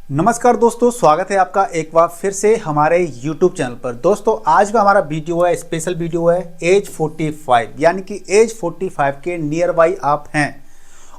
नमस्कार दोस्तों, स्वागत है आपका एक बार फिर से हमारे YouTube चैनल पर। दोस्तों आज का हमारा वीडियो है, स्पेशल वीडियो है एज 45, यानी कि एज 45 के नियर बाई आप हैं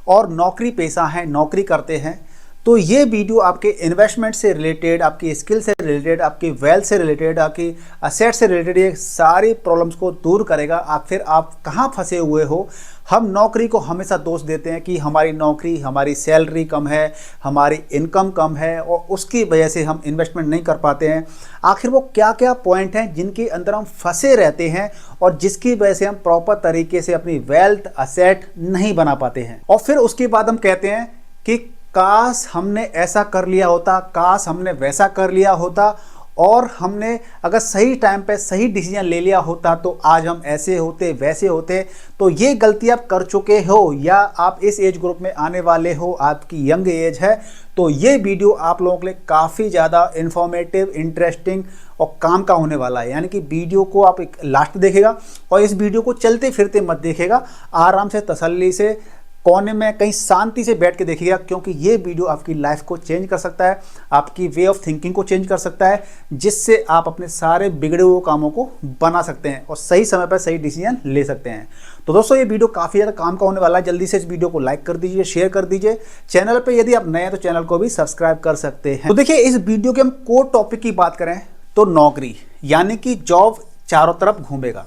और नौकरी पेशा हैं, नौकरी करते हैं, तो ये वीडियो आपके इन्वेस्टमेंट से रिलेटेड, आपकी स्किल से रिलेटेड, आपकी वेल्थ से रिलेटेड, आपकी असेट से रिलेटेड ये सारी प्रॉब्लम्स को दूर करेगा। आप कहाँ फंसे हुए हो। हम नौकरी को हमेशा दोष देते हैं कि हमारी नौकरी, हमारी सैलरी कम है, हमारी इनकम कम है और उसकी वजह से हम इन्वेस्टमेंट नहीं कर पाते हैं। आखिर वो क्या क्या पॉइंट हैं जिनके अंदर हम फंसे रहते हैं और जिसकी वजह से हम प्रॉपर तरीके से अपनी वेल्थ असेट नहीं बना पाते हैं। और फिर उसके बाद हम कहते हैं कि काश हमने ऐसा कर लिया होता, काश हमने वैसा कर लिया होता और हमने अगर सही टाइम पे सही डिसीजन ले लिया होता तो आज हम ऐसे होते वैसे होते। तो ये गलती आप कर चुके हो या आप इस एज ग्रुप में आने वाले हो, आपकी यंग एज है, तो ये वीडियो आप लोगों के लिए काफ़ी ज़्यादा इन्फॉर्मेटिव, इंटरेस्टिंग और काम का होने वाला है। यानी कि वीडियो को आप एक लास्ट देखेगा और इस वीडियो को चलते फिरते मत देखेगा, आराम से तसल्ली से कोने में कहीं शांति से बैठ के देखिएगा, क्योंकि ये वीडियो आपकी लाइफ को चेंज कर सकता है, आपकी वे ऑफ थिंकिंग को चेंज कर सकता है, जिससे आप अपने सारे बिगड़े हुए कामों को बना सकते हैं और सही समय पर सही डिसीजन ले सकते हैं। तो दोस्तों ये वीडियो काफ़ी ज़्यादा काम का होने वाला है। जल्दी से इस वीडियो को लाइक कर दीजिए, शेयर कर दीजिए। चैनल पर यदि आप नए हैं तो चैनल को भी सब्सक्राइब कर सकते हैं। तो देखिए, इस वीडियो के हम कोर टॉपिक की बात करें तो नौकरी, यानी कि जॉब चारों तरफ घूमेगा।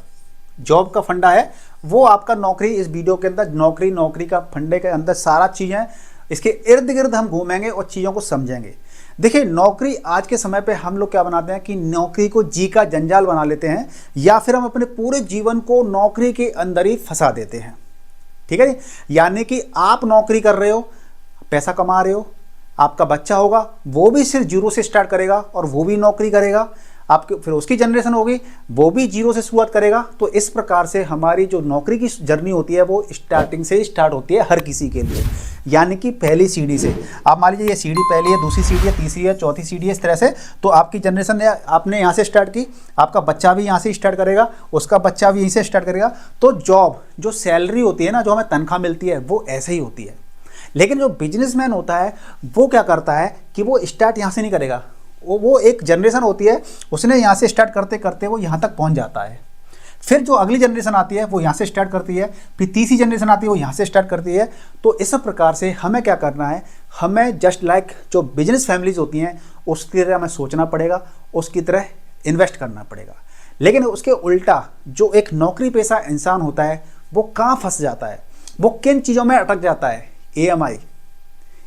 जॉब का फंडा है वो आपका नौकरी। इस वीडियो के अंदर नौकरी का फंडे के अंदर सारा चीज़ें, इसके इर्द गिर्द हम घूमेंगे और चीज़ों को समझेंगे। देखिए, नौकरी आज के समय पे हम लोग क्या बनाते हैं कि नौकरी को जी का जंजाल बना लेते हैं या फिर हम अपने पूरे जीवन को नौकरी के अंदर ही फंसा देते हैं। ठीक है जी। यानी कि आप नौकरी कर रहे हो, पैसा कमा रहे हो, आपका बच्चा होगा वो भी सिर्फ जीरो से स्टार्ट करेगा और वो भी नौकरी करेगा, आपके फिर उसकी जनरेशन होगी वो भी जीरो से शुरुआत करेगा। तो इस प्रकार से हमारी जो नौकरी की जर्नी होती है वो स्टार्टिंग से ही स्टार्ट होती है हर किसी के लिए, यानी कि पहली सीढ़ी से। आप मान लीजिए ये सीढ़ी पहली है, दूसरी सीढ़ी है, तीसरी है, चौथी सीढ़ी है, इस तरह से। तो आपकी जनरेशन आपने यहाँ से स्टार्ट की, आपका बच्चा भी यहाँ से स्टार्ट करेगा, उसका बच्चा भी यहीं से स्टार्ट करेगा। तो जॉब जो सैलरी होती है ना, जो हमें तनख्वाह मिलती है, वो ऐसे ही होती है। लेकिन जो बिजनेसमैन होता है वो क्या करता है कि वो स्टार्ट यहाँ से नहीं करेगा, वो एक जनरेशन होती है, उसने यहाँ से स्टार्ट करते करते वो यहाँ तक पहुँच जाता है। फिर जो अगली जनरेशन आती है वो यहाँ से स्टार्ट करती है, फिर तीसरी जनरेशन आती है वो यहाँ से स्टार्ट करती है। तो इस प्रकार से हमें क्या करना है, हमें जस्ट लाइक जो बिजनेस फैमिलीज होती हैं उसकी तरह हमें सोचना पड़ेगा, उसकी तरह इन्वेस्ट करना पड़ेगा। लेकिन उसके उल्टा जो एक नौकरी पेशा इंसान होता है वो कहाँ फंस जाता है, वो किन चीज़ों में अटक जाता है।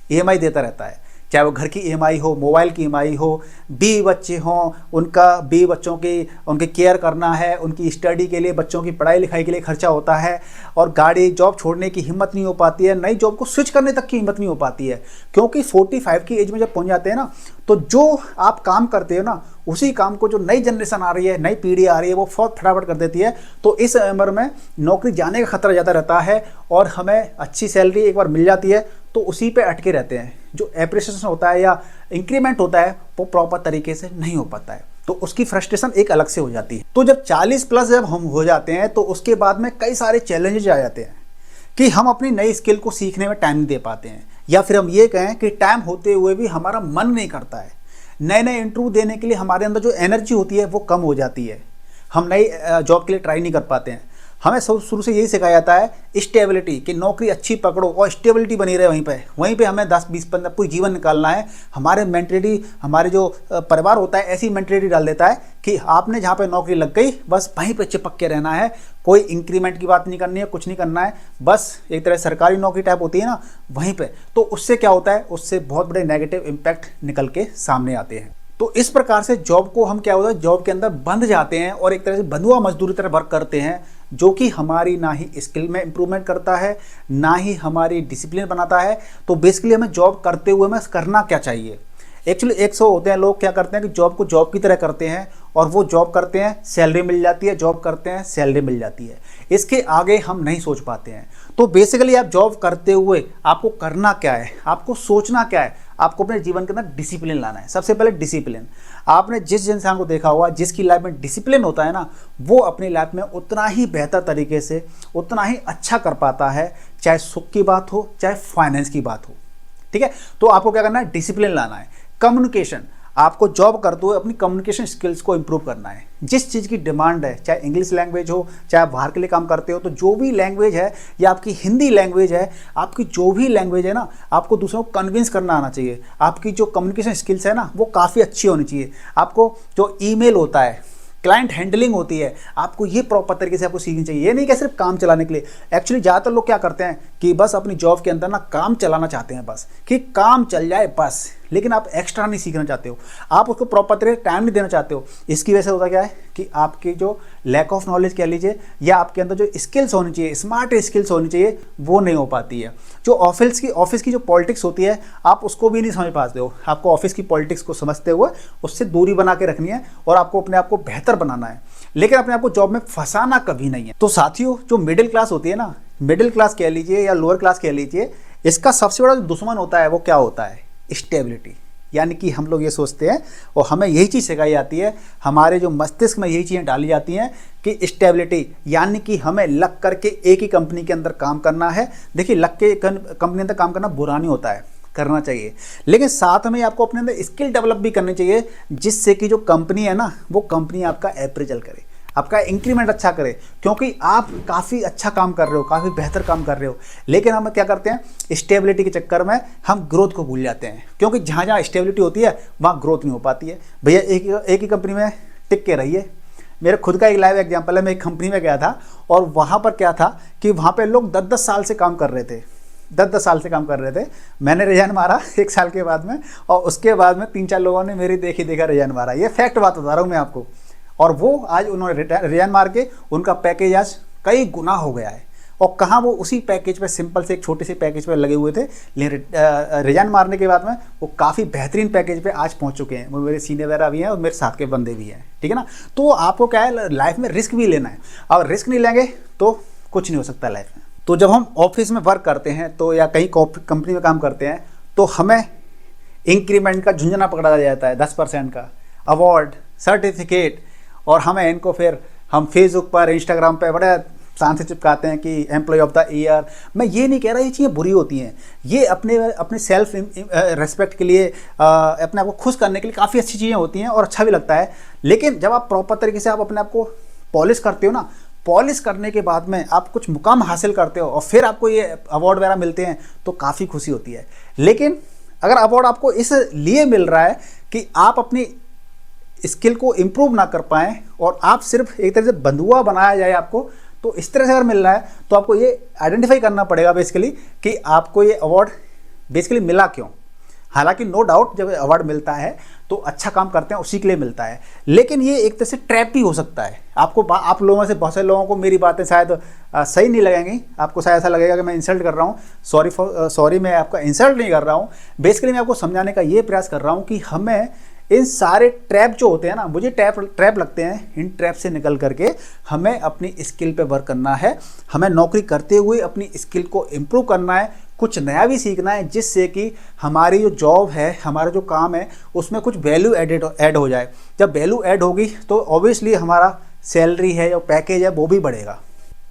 EMI देता रहता है, चाहे वो घर की EMI हो, मोबाइल की EMI हो, बीवी बच्चे हों, बीवी बच्चों की उनकी केयर करना है, उनकी स्टडी के लिए, बच्चों की पढ़ाई लिखाई के लिए खर्चा होता है और गाड़ी जॉब छोड़ने की हिम्मत नहीं हो पाती है, नई जॉब को स्विच करने तक की हिम्मत नहीं हो पाती है। क्योंकि 45 की एज में जब पहुंच जाते हैं ना, तो जो आप काम करते हो ना उसी काम को जो नई जनरेशन आ रही है, नई पीढ़ी आ रही है, वो फटाफट कर देती है। तो इस उम्र में नौकरी जाने का खतरा ज़्यादा रहता है और हमें अच्छी सैलरी एक बार मिल जाती है तो उसी पे अटके रहते हैं। जो एप्रिसिएशन होता है या इंक्रीमेंट होता है वो प्रॉपर तरीके से नहीं हो पाता है, तो उसकी फ्रस्ट्रेशन एक अलग से हो जाती है। तो जब 40 प्लस जब हम हो जाते हैं तो उसके बाद में कई सारे चैलेंजेस आ जाते हैं कि हम अपनी नई स्किल को सीखने में टाइम नहीं दे पाते हैं, या फिर हम ये कहें कि टाइम होते हुए भी हमारा मन नहीं करता है। नए इंटरव्यू देने के लिए हमारे अंदर जो एनर्जी होती है वो कम हो जाती है, हम नई जॉब के लिए ट्राई नहीं कर पाते हैं। हमें शुरू से यही सिखाया जाता है स्टेबिलिटी, कि नौकरी अच्छी पकड़ो और स्टेबिलिटी बनी रहे वहीं पे हमें 10 20 15 पूरी जीवन निकालना है। हमारे मेंटलिटी, हमारे जो परिवार होता है ऐसी मेंटलिटी डाल देता है कि आपने जहाँ पे नौकरी लग गई बस वहीं पे चिपक के रहना है, कोई इंक्रीमेंट की बात नहीं करनी है, कुछ नहीं करना है, बस एक तरह सरकारी नौकरी टाइप होती है ना वहीं पे। तो उससे क्या होता है, उससे बहुत बड़े नेगेटिव इम्पैक्ट निकल के सामने आते हैं। तो इस प्रकार से जॉब को हम क्या होता है, जॉब के अंदर बंध जाते हैं और एक तरह से बंधुआ मजदूरी तरह वर्क करते हैं, जो कि हमारी ना ही स्किल में इंप्रूवमेंट करता है, ना ही हमारी डिसिप्लिन बनाता है। तो बेसिकली हमें जॉब करते हुए हमें करना क्या चाहिए। एक्चुअली 100 होते हैं लोग क्या करते हैं कि जॉब को जॉब की तरह करते हैं और वो जॉब करते हैं सैलरी मिल जाती है, जॉब करते हैं सैलरी मिल जाती है, इसके आगे हम नहीं सोच पाते हैं। तो बेसिकली आप जॉब करते हुए आपको करना क्या है, आपको सोचना क्या है, आपको अपने जीवन के अंदर डिसिप्लिन लाना है। सबसे पहले डिसिप्लिन। आपने जिस इंसान को देखा होगा जिसकी लाइफ में डिसिप्लिन होता है ना, वो अपनी लाइफ में उतना ही बेहतर तरीके से, उतना ही अच्छा कर पाता है, चाहे सुख की बात हो चाहे फाइनेंस की बात हो। ठीक है, तो आपको क्या करना है, डिसिप्लिन लाना है। कम्युनिकेशन, आपको जॉब करते हुए अपनी कम्युनिकेशन स्किल्स को इंप्रूव करना है। जिस चीज़ की डिमांड है, चाहे इंग्लिश लैंग्वेज हो, चाहे आप बाहर के लिए काम करते हो, तो जो भी लैंग्वेज है या आपकी हिंदी लैंग्वेज है, आपकी जो भी लैंग्वेज है ना, आपको दूसरों को कन्विंस करना आना चाहिए। आपकी जो कम्युनिकेशन स्किल्स है ना, वो काफ़ी अच्छी होनी चाहिए। आपको जो ईमेल होता है, क्लाइंट हैंडलिंग होती है, आपको ये प्रॉपर तरीके से आपको सीखनी चाहिए। ये नहीं कि सिर्फ काम चलाने के लिए। एक्चुअली ज़्यादातर लोग क्या करते हैं कि बस अपनी जॉब के अंदर ना काम चलाना चाहते हैं, बस कि काम चल जाए बस, लेकिन आप एक्स्ट्रा नहीं सीखना चाहते हो, आप उसको प्रॉपर तरीके से टाइम नहीं देना चाहते हो। इसकी वजह से होता क्या है कि आपकी जो लैक ऑफ नॉलेज कह लीजिए, या आपके अंदर जो स्किल्स होनी चाहिए, स्मार्ट स्किल्स होनी चाहिए, वो नहीं हो पाती है। जो ऑफिस की जो पॉलिटिक्स होती है, आप उसको भी नहीं समझ पाते हो। आपको ऑफिस की पॉलिटिक्स को समझते हुए उससे दूरी बना के रखनी है और आपको अपने आप को बेहतर बनाना है, लेकिन अपने आप को जॉब में फंसाना कभी नहीं है। तो साथियों, जो मिडिल क्लास होती है ना, मिडिल क्लास कह लीजिए या लोअर क्लास कह लीजिए, इसका सबसे बड़ा जो दुश्मन होता है वो क्या होता है? स्टेबिलिटी। यानी कि हम लोग ये सोचते हैं और हमें यही चीज़ सिखाई जाती है, हमारे जो मस्तिष्क में यही चीज़ें डाली जाती हैं कि स्टेबिलिटी, यानी कि हमें लग करके एक ही कंपनी के अंदर काम करना है। देखिए, लग के कंपनी के अंदर काम करना बुरा नहीं होता है, करना चाहिए, लेकिन साथ में आपको अपने अंदर स्किल डेवलप भी करनी चाहिए, जिससे कि जो कंपनी है ना, वो कंपनी आपका अप्रेजल करे, आपका इंक्रीमेंट अच्छा करे, क्योंकि आप काफ़ी अच्छा काम कर रहे हो, काफ़ी बेहतर काम कर रहे हो। लेकिन हम क्या करते हैं, स्टेबिलिटी के चक्कर में हम ग्रोथ को भूल जाते हैं, क्योंकि जहाँ जहाँ स्टेबिलिटी होती है वहाँ ग्रोथ नहीं हो पाती है। भैया एक ही कंपनी में टिक के रहिए। मेरा खुद का एक लाइव एग्जाम्पल है, मैं एक कंपनी में गया था और वहाँ पर क्या था कि वहाँ पर लोग 10-10 साल से काम कर रहे थे, 10-10 साल से काम कर रहे थे। मैंने रिजाइन मारा 1 साल के बाद में, और उसके बाद में 3-4 लोगों ने मेरी देखा रिजाइन मारा। ये फैक्ट बात बता रहा हूँ मैं आपको। और वो आज उन्होंने रिजाइन मार के उनका पैकेज आज कई गुना हो गया है। और कहाँ वो उसी पैकेज पे, सिंपल से एक छोटे से पैकेज पे लगे हुए थे, लेकिन रिजाइन मारने के बाद में वो काफ़ी बेहतरीन पैकेज पे आज पहुंच चुके हैं। वो मेरे सीनियर वगैरह भी हैं और मेरे साथ के बंदे भी हैं, ठीक है ना। तो आपको क्या है, लाइफ में रिस्क भी लेना है। अगर रिस्क नहीं लेंगे तो कुछ नहीं हो सकता लाइफ में। तो जब हम ऑफिस में वर्क करते हैं तो या कहीं कंपनी में काम करते हैं, तो हमें इंक्रीमेंट का झुंझुना पकड़ा जाता है, 10% का अवार्ड, सर्टिफिकेट, और हमें इनको फिर हम फेसबुक पर, इंस्टाग्राम पर बड़े शान से चिपकाते हैं कि एम्प्लॉय ऑफ द ईयर। मैं ये नहीं कह रहा ये चीज़ें बुरी होती हैं, ये अपने सेल्फ रेस्पेक्ट के लिए, अपने आप को खुश करने के लिए काफ़ी अच्छी चीज़ें होती हैं और अच्छा भी लगता है। लेकिन जब आप प्रॉपर तरीके से आप अपने आप को पॉलिश करते हो ना, पॉलिश करने के बाद में आप कुछ मुकाम हासिल करते हो और फिर आपको ये अवार्ड वगैरह मिलते हैं, तो काफ़ी खुशी होती है। लेकिन अगर अवार्ड आपको इसलिए मिल रहा है कि आप अपनी स्किल को इम्प्रूव ना कर पाएँ और आप सिर्फ एक तरह से बंधुआ बनाया जाए आपको, तो इस तरह से अगर मिल रहा है तो आपको ये आइडेंटिफाई करना पड़ेगा बेसिकली कि आपको ये अवार्ड बेसिकली मिला क्यों। हालांकि नो डाउट जब अवार्ड मिलता है तो अच्छा काम करते हैं उसी के लिए मिलता है, लेकिन ये एक तरह से ट्रैप भी हो सकता है। आप लोगों में से बहुत सारे लोगों को मेरी बातें शायद सही नहीं लगेंगी, आपको शायद ऐसा लगेगा कि मैं इंसल्ट कर रहा हूँ। सॉरी, मैं आपका इंसल्ट नहीं कर रहा हूँ। बेसिकली मैं आपको समझाने का ये प्रयास कर रहा हूँ कि हमें इन सारे ट्रैप जो होते हैं ना, मुझे ट्रैप लगते हैं, इन ट्रैप से निकल करके हमें अपनी स्किल पे वर्क करना है। हमें नौकरी करते हुए अपनी स्किल को इम्प्रूव करना है, कुछ नया भी सीखना है, जिससे कि हमारी जो जॉब है, हमारा जो काम है, उसमें कुछ वैल्यू ऐड हो जाए। जब वैल्यू ऐड होगी तो ऑब्वियसली हमारा सैलरी है, जो पैकेज है, वो भी बढ़ेगा,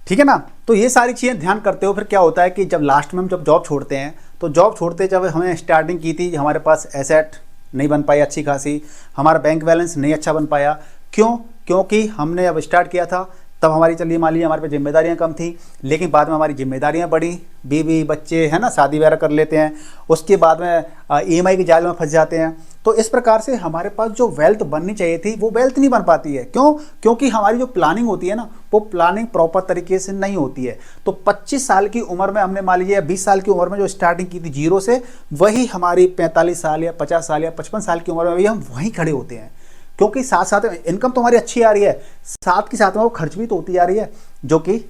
ठीक है ना। तो ये सारी चीज़ें ध्यान करते हो फिर क्या होता है कि जब लास्ट में हम जब जॉब छोड़ते हैं, तो जॉब छोड़ते जब हमें स्टार्टिंग की थी, हमारे पास एसेट नहीं बन पाई अच्छी खासी, हमारा बैंक बैलेंस नहीं अच्छा बन पाया। क्यों? क्योंकि हमने अब स्टार्ट किया था, तब हमारी, चलिए मान लीजिए हमारे पे जिम्मेदारियां कम थी, लेकिन बाद में हमारी जिम्मेदारियां बढ़ी, बीवी बच्चे है ना, शादी वगैरह कर लेते हैं, उसके बाद में EMI के जाल में फंस जाते हैं। तो इस प्रकार से हमारे पास जो वेल्थ बननी चाहिए थी वो वेल्थ नहीं बन पाती है। क्यों? क्योंकि हमारी जो प्लानिंग होती है ना, वो प्लानिंग प्रॉपर तरीके से नहीं होती है। तो 25 साल की उम्र में हमने मान लीजिए 20 साल की उम्र में जो स्टार्टिंग की थी जीरो से, वही हमारी 45 साल या 50 साल या 55 साल की उम्र में भी हम वहीं खड़े होते हैं। क्योंकि साथ साथ इनकम तो हमारी अच्छी आ रही है, साथ के साथ में वो खर्च भी तो होती जा रही है, जो कि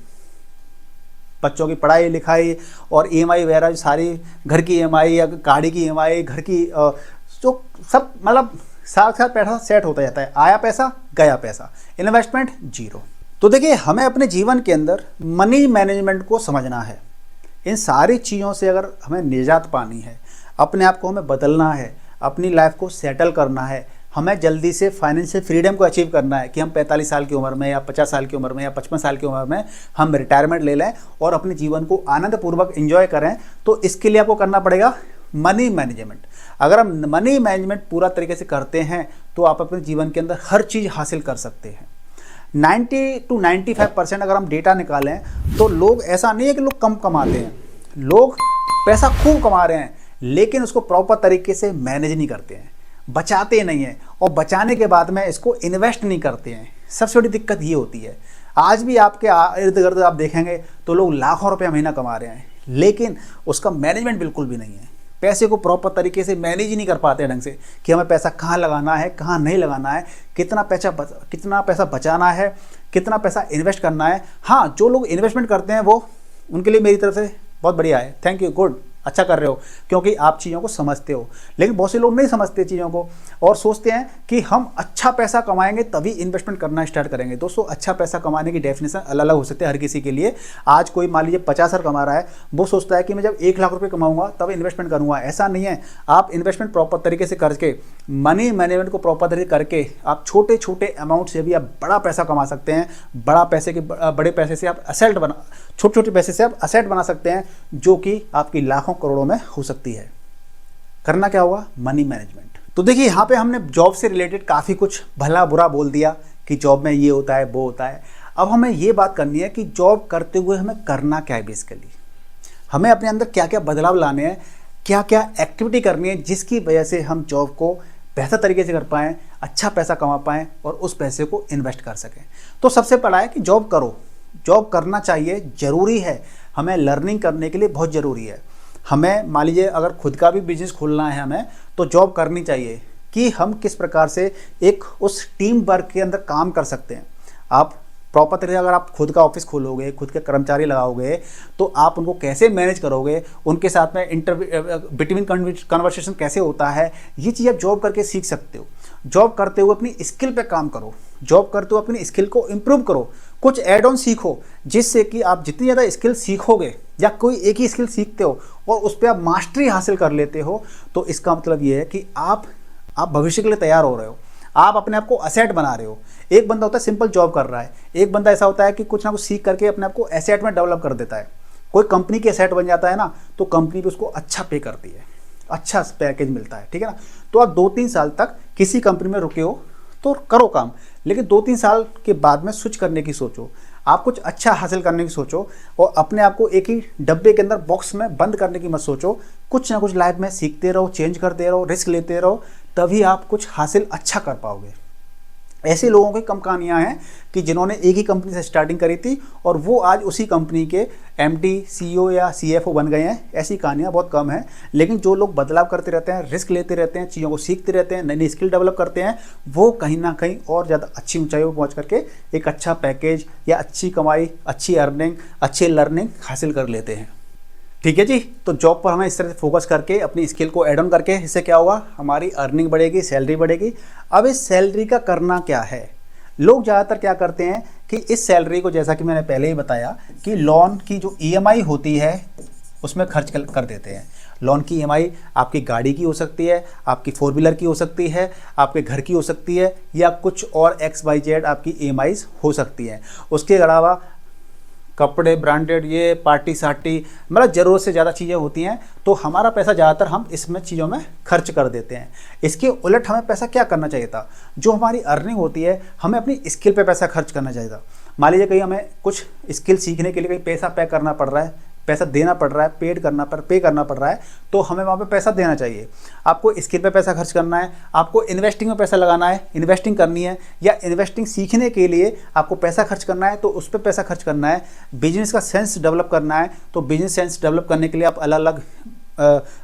बच्चों की पढ़ाई लिखाई और EMI वगैरह, सारी घर की EMI या गाड़ी की EMI, घर की जो सब, मतलब साथ साथ पैसा सेट होता जाता है। आया पैसा, गया पैसा, इन्वेस्टमेंट जीरो। तो देखिए, हमें अपने जीवन के अंदर मनी मैनेजमेंट को समझना है। इन सारी चीज़ों से अगर हमें निजात पानी है, अपने आप को हमें बदलना है, अपनी लाइफ को सेटल करना है, हमें जल्दी से फाइनेंशियल फ्रीडम को अचीव करना है कि हम 45 साल की उम्र में या 50 साल की उम्र में या 55 साल की उम्र में हम रिटायरमेंट ले लें और अपने जीवन को आनंदपूर्वक एंजॉय करें। तो इसके लिए आपको करना पड़ेगा मनी मैनेजमेंट। अगर हम मनी मैनेजमेंट पूरा तरीके से करते हैं तो आप अपने जीवन के अंदर हर चीज़ हासिल कर सकते हैं। 90 to 95% अगर हम डेटा निकालें तो लोग, ऐसा नहीं है कि लोग कम कमाते हैं, लोग पैसा खूब कमा रहे हैं लेकिन उसको प्रॉपर तरीके से मैनेज नहीं करते हैं, बचाते नहीं हैं, और बचाने के बाद में इसको इन्वेस्ट नहीं करते हैं। सबसे बड़ी दिक्कत ये होती है। आज भी आपके इर्द गिर्द आप देखेंगे तो लोग लाखों रुपया महीना कमा रहे हैं लेकिन उसका मैनेजमेंट बिल्कुल भी नहीं है। पैसे को प्रॉपर तरीके से मैनेज ही नहीं कर पाते ढंग से कि हमें पैसा कहाँ लगाना है, कहाँ नहीं लगाना है, कितना पैसा बचाना है, कितना पैसा इन्वेस्ट करना है। हाँ, जो लोग इन्वेस्टमेंट करते हैं वो, उनके लिए मेरी तरफ से बहुत बढ़िया है, थैंक यू, गुड, अच्छा कर रहे हो क्योंकि आप चीज़ों को समझते हो। लेकिन बहुत से लोग नहीं समझते चीज़ों को और सोचते हैं कि हम अच्छा पैसा कमाएंगे तभी इन्वेस्टमेंट करना स्टार्ट करेंगे। दोस्तों, अच्छा पैसा कमाने की डेफिनेशन अलग अलग हो सकते हैं हर किसी के लिए। आज कोई मान लीजिए 50,000 कमा रहा है, वो सोचता है कि मैं जब 1 लाख रुपये कमाऊंगा तब इन्वेस्टमेंट करूंगा। ऐसा नहीं है। आप इन्वेस्टमेंट प्रॉपर तरीके से करके, मनी मैनेजमेंट को प्रॉपर तरीके करके आप छोटे छोटे अमाउंट से भी आप बड़ा पैसा कमा सकते हैं। बड़े पैसे से आप छोटे छोटे पैसे से आप असेट बना सकते हैं जो कि आपकी लाखों करोड़ों में हो सकती है। करना क्या होगा? Money management. तो देखिए, यहाँ पे हमने जॉब से रिलेटेड काफ़ी कुछ भला बुरा बोल दिया कि जॉब में ये होता है, वो होता है। अब हमें ये बात करनी है कि जॉब करते हुए हमें करना क्या है। बेसिकली हमें अपने अंदर क्या क्या बदलाव लाने हैं, क्या क्या एक्टिविटी करनी है जिसकी वजह से हम जॉब को बेहतर तरीके से कर पाएँ, अच्छा पैसा कमा पाएँ और उस पैसे को इन्वेस्ट कर सकें। तो सबसे पहला है कि जॉब करो, जॉब करना चाहिए, ज़रूरी है। हमें लर्निंग करने के लिए बहुत ज़रूरी है। हमें मान लीजिए अगर खुद का भी बिजनेस खोलना है हमें, तो जॉब करनी चाहिए कि हम किस प्रकार से एक उस टीम वर्क के अंदर काम कर सकते हैं। आप प्रॉपर तरीके से अगर आप खुद का ऑफिस खोलोगे, खुद के कर्मचारी लगाओगे, तो आप उनको कैसे मैनेज करोगे, उनके साथ में बिटवीन कन्वर्सेशन कैसे होता है, ये चीज़ आप जॉब करके सीख सकते हो। जॉब करते हुए अपनी स्किल पे काम करो, जॉब करते हुए अपनी स्किल को इम्प्रूव करो, कुछ एड ऑन सीखो, जिससे कि आप जितनी ज़्यादा स्किल सीखोगे या कोई एक ही स्किल सीखते हो और उस पर आप मास्टरी हासिल कर लेते हो, तो इसका मतलब ये है कि आप भविष्य के लिए तैयार हो रहे हो, आप अपने आप को असेट बना रहे हो। एक बंदा होता है सिंपल जॉब कर रहा है, एक बंदा ऐसा होता है कि कुछ ना कुछ सीख करके अपने आप को एसेट में डेवलप कर देता है। कोई कंपनी के एसेट बन जाता है ना, तो कंपनी भी उसको अच्छा पे करती है, अच्छा पैकेज मिलता है, ठीक है ना। तो आप 2-3 साल तक किसी कंपनी में रुके हो तो करो काम, लेकिन 2-3 साल के बाद में स्विच करने की सोचो, आप कुछ अच्छा हासिल करने की सोचो और अपने आप को एक ही डब्बे के अंदर बॉक्स में बंद करने की मत सोचो। कुछ ना कुछ लाइफ में सीखते रहो, चेंज करते रहो, रिस्क लेते रहो, तभी आप कुछ हासिल अच्छा कर पाओगे। ऐसे लोगों की कम कहानियाँ हैं कि जिन्होंने एक ही कंपनी से स्टार्टिंग करी थी और वो आज उसी कंपनी के एमडी, सीईओ या सीएफओ बन गए हैं। ऐसी कहानियाँ बहुत कम हैं। लेकिन जो लोग बदलाव करते रहते हैं, रिस्क लेते रहते हैं, चीज़ों को सीखते रहते हैं, नई नई स्किल डेवलप करते हैं, वो कहीं ना कहीं और ज़्यादा अच्छी ऊंचाइयों पर पहुँच करके एक अच्छा पैकेज या अच्छी कमाई, अच्छी अर्निंग, अच्छी लर्निंग हासिल कर लेते हैं। ठीक है जी। तो जॉब पर हमें इस तरह से फोकस करके अपनी स्किल को ऐड ऑन करके, इससे क्या होगा, हमारी अर्निंग बढ़ेगी, सैलरी बढ़ेगी। अब इस सैलरी का करना क्या है? लोग ज़्यादातर क्या करते हैं कि इस सैलरी को, जैसा कि मैंने पहले ही बताया, कि लोन की जो ईएमआई होती है उसमें खर्च कर देते हैं। लोन की ईएमआई आपकी गाड़ी की हो सकती है, आपकी 4 व्हीलर की हो सकती है, आपके घर की हो सकती है, या कुछ और XYZ आपकी ईएमआईज हो सकती है। उसके अलावा कपड़े ब्रांडेड, ये पार्टी सार्टी, मतलब ज़रूरत से ज़्यादा चीज़ें होती हैं, तो हमारा पैसा ज़्यादातर हम इसमें चीज़ों में खर्च कर देते हैं। इसके उलट हमें पैसा क्या करना चाहिए था? जो हमारी अर्निंग होती है, हमें अपनी स्किल पे पैसा खर्च करना चाहिए था। मान लीजिए कहीं हमें कुछ स्किल सीखने के लिए कहीं पैसा पे करना पड़ रहा है, पैसा देना पड़ रहा है, पे करना पड़ रहा है, तो हमें वहाँ पे पैसा देना चाहिए। आपको स्किल पे पैसा खर्च करना है, आपको इन्वेस्टिंग में पैसा लगाना है, इन्वेस्टिंग करनी है, या इन्वेस्टिंग सीखने के लिए आपको पैसा खर्च करना है, तो उस पर पैसा खर्च करना है। बिजनेस का सेंस डेवलप करना है, तो बिजनेस सेंस डेवलप करने के लिए आप अलग अलग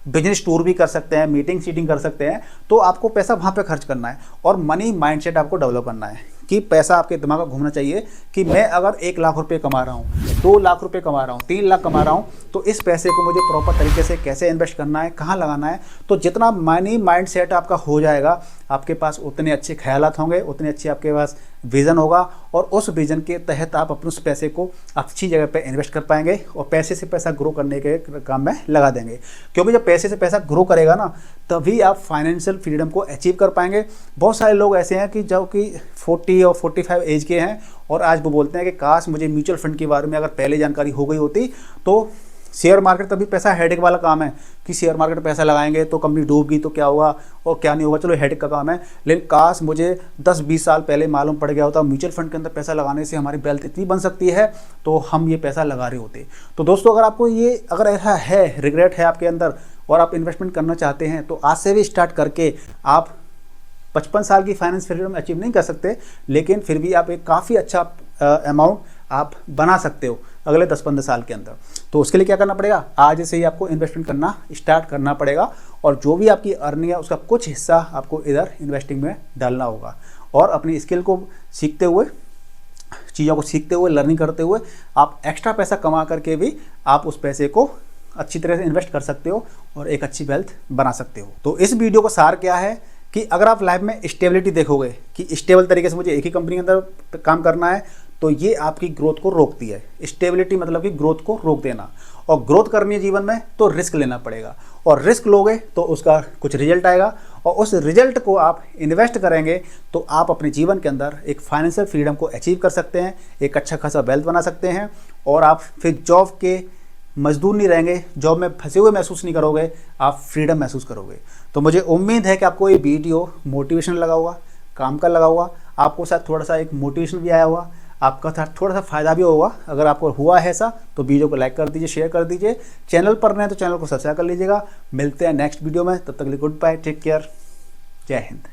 बिजनेस टूर भी कर सकते हैं, मीटिंग सीटिंग कर सकते हैं, तो आपको पैसा वहाँ पे खर्च करना है। और मनी माइंडसेट आपको डेवलप करना है कि पैसा आपके दिमाग में घूमना चाहिए कि मैं अगर 1 लाख रुपए कमा रहा हूँ, 2 लाख रुपए कमा रहा हूँ, 3 लाख कमा रहा हूँ, तो इस पैसे को मुझे प्रॉपर तरीके से कैसे इन्वेस्ट करना है, कहाँ लगाना है। तो जितना मनी माइंडसेट आपका हो जाएगा, आपके पास उतने अच्छे ख्यालात होंगे, उतने अच्छे आपके पास विज़न होगा, और उस विज़न के तहत आप अपने उस पैसे को अच्छी जगह पे इन्वेस्ट कर पाएंगे और पैसे से पैसा ग्रो करने के काम में लगा देंगे। क्योंकि जब पैसे से पैसा ग्रो करेगा ना, तभी आप फाइनेंशियल फ्रीडम को अचीव कर पाएंगे। बहुत सारे लोग ऐसे हैं कि जो कि 40 और 45 एज के हैं और आज वो बोलते हैं कि काश मुझे म्यूचुअल फंड के बारे में अगर पहले जानकारी हो गई होती तो शेयर मार्केट तभी पैसा हेडेक वाला काम है कि शेयर मार्केट में पैसा लगाएंगे तो कंपनी डूब गई तो क्या होगा और क्या नहीं होगा, चलो हेडेक का काम है। लेकिन काश मुझे 10-20 साल पहले मालूम पड़ गया होता म्यूचुअल फंड के अंदर पैसा लगाने से हमारी वेल्थ इतनी बन सकती है, तो हम ये पैसा लगा रहे होते। तो दोस्तों अगर आपको ये अगर ऐसा है, रिग्रेट है आपके अंदर और आप इन्वेस्टमेंट करना चाहते हैं, तो आज से भी स्टार्ट करके आप 55 साल की फाइनेंस फ्रीडम अचीव नहीं कर सकते, लेकिन फिर भी आप एक काफ़ी अच्छा अमाउंट आप बना सकते हो अगले 10-15 साल के अंदर। तो उसके लिए क्या करना पड़ेगा, आज से ही आपको इन्वेस्टमेंट करना स्टार्ट करना पड़ेगा और जो भी आपकी अर्निंग है उसका कुछ हिस्सा आपको इधर इन्वेस्टिंग में डालना होगा और अपनी स्किल को सीखते हुए, चीज़ों को सीखते हुए, लर्निंग करते हुए आप एक्स्ट्रा पैसा कमा करके भी आप उस पैसे को अच्छी तरह से इन्वेस्ट कर सकते हो और एक अच्छी वेल्थ बना सकते हो। तो इस वीडियो का सार क्या है कि अगर आप लाइफ में स्टेबिलिटी देखोगे कि स्टेबल तरीके से मुझे एक ही कंपनी के अंदर काम करना है, तो ये आपकी ग्रोथ को रोकती है। स्टेबिलिटी मतलब कि ग्रोथ को रोक देना, और ग्रोथ करनी है जीवन में तो रिस्क लेना पड़ेगा, और रिस्क लोगे तो उसका कुछ रिजल्ट आएगा, और उस रिजल्ट को आप इन्वेस्ट करेंगे तो आप अपने जीवन के अंदर एक फाइनेंशियल फ्रीडम को अचीव कर सकते हैं, एक अच्छा खासा वेल्थ बना सकते हैं, और आप फिर जॉब के मजदूर नहीं रहेंगे, जॉब में फंसे हुए महसूस नहीं करोगे, आप फ्रीडम महसूस करोगे। तो मुझे उम्मीद है कि आपको ये वीडियो मोटिवेशन लगा होगा, काम का लगा होगा, आपको शायद थोड़ा सा एक मोटिवेशन भी आया होगा, आपका थोड़ा सा फ़ायदा भी होगा। अगर आपको हुआ है ऐसा तो वीडियो को लाइक कर दीजिए, शेयर कर दीजिए, चैनल पर नए तो चैनल को सब्सक्राइब कर लीजिएगा। मिलते हैं नेक्स्ट वीडियो में, तब तक के लिए गुड बाय, टेक केयर, जय हिंद।